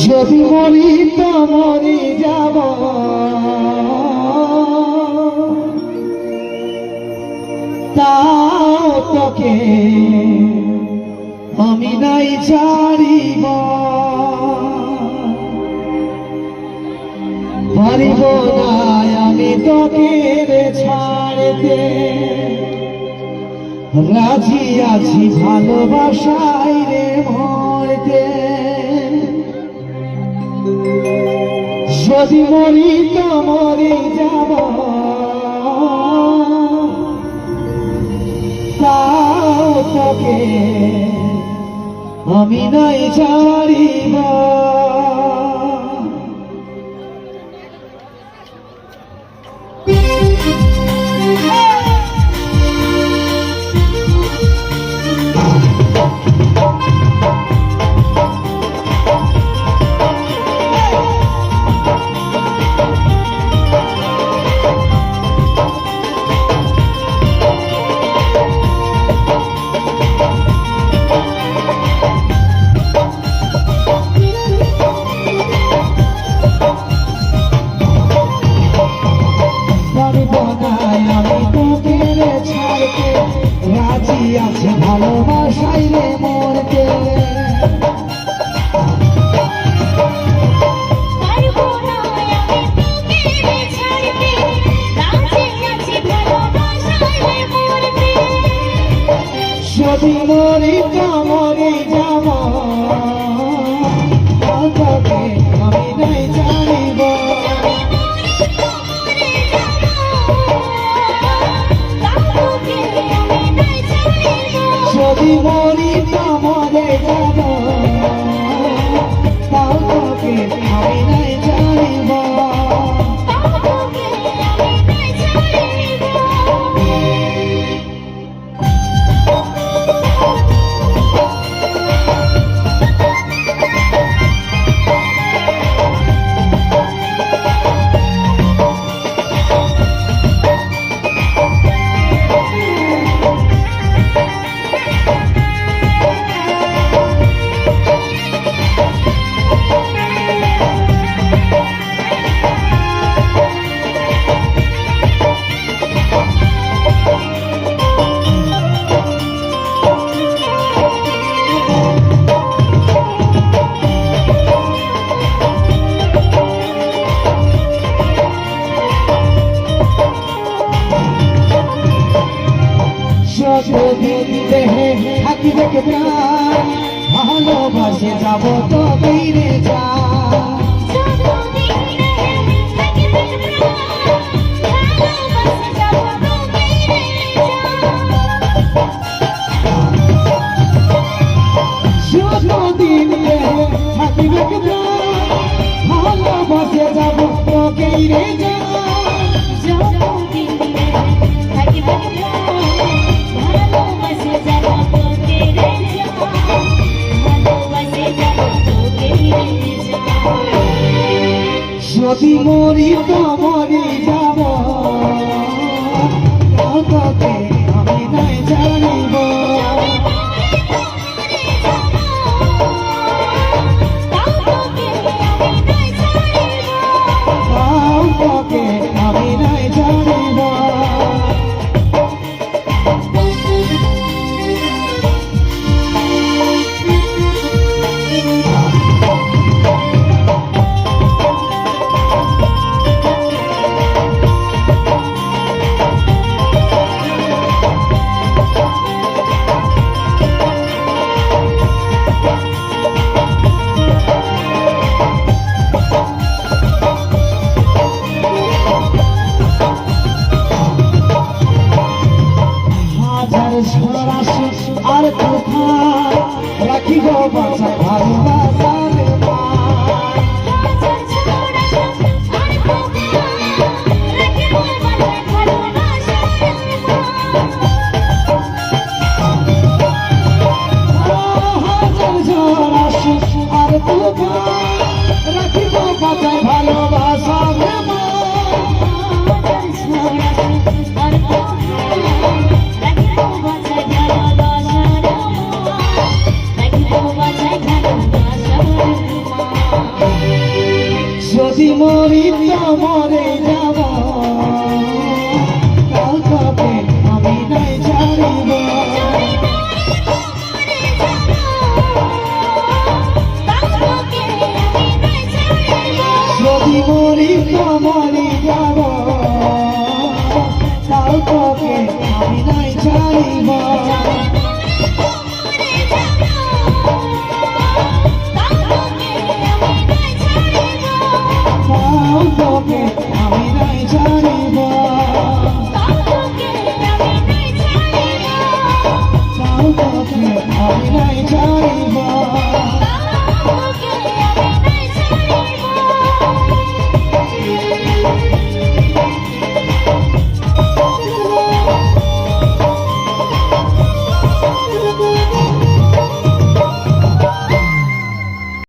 যদি মরি তো মরি যাব, তাও তোকে আমি নাই ছাড়িব, পারিব না আমি তোকে ছাড়তে। রাজি আছি ভালোবাসায় রে মরতে, যদি মরি তো মরি যাব, তাও তোকে আমি নাই ছাড়িব। রাজি আছে ভালোবাসায় রে মরতে, যদি মরি তো মরি যাব, তোকে আমি নাই জানিব, যদি মরি তো মরে যাব, তাও তোকে আমি নাই জানিব। যতদিন দেহে থাকিবে প্রাণ, ভালোবাসে যাব তো ফিরে যা, যতদিন দেহে থাকিবে প্রাণ, ভালোবাসে যাব তো ফিরে যা, যদি মরি তো মরি যাব, তোকে আমি নাই জানিব, তোকে আমি নাই জানিব। আর কোথায় রাখিব বাঁচায় ভালোবাসার আর কোথায় রাখিব বাঁচায় ভালোবাসার যদি মরি তো মরে যাব তাও তোকে আমি নাই ছাড়িব যদি মরি তো মরে যাব তাও তোকে আমি নাই ছাড়িব তাও তোকে আমি নাই ছাড়িব তাও তোকে আমি নাই ছাড়িব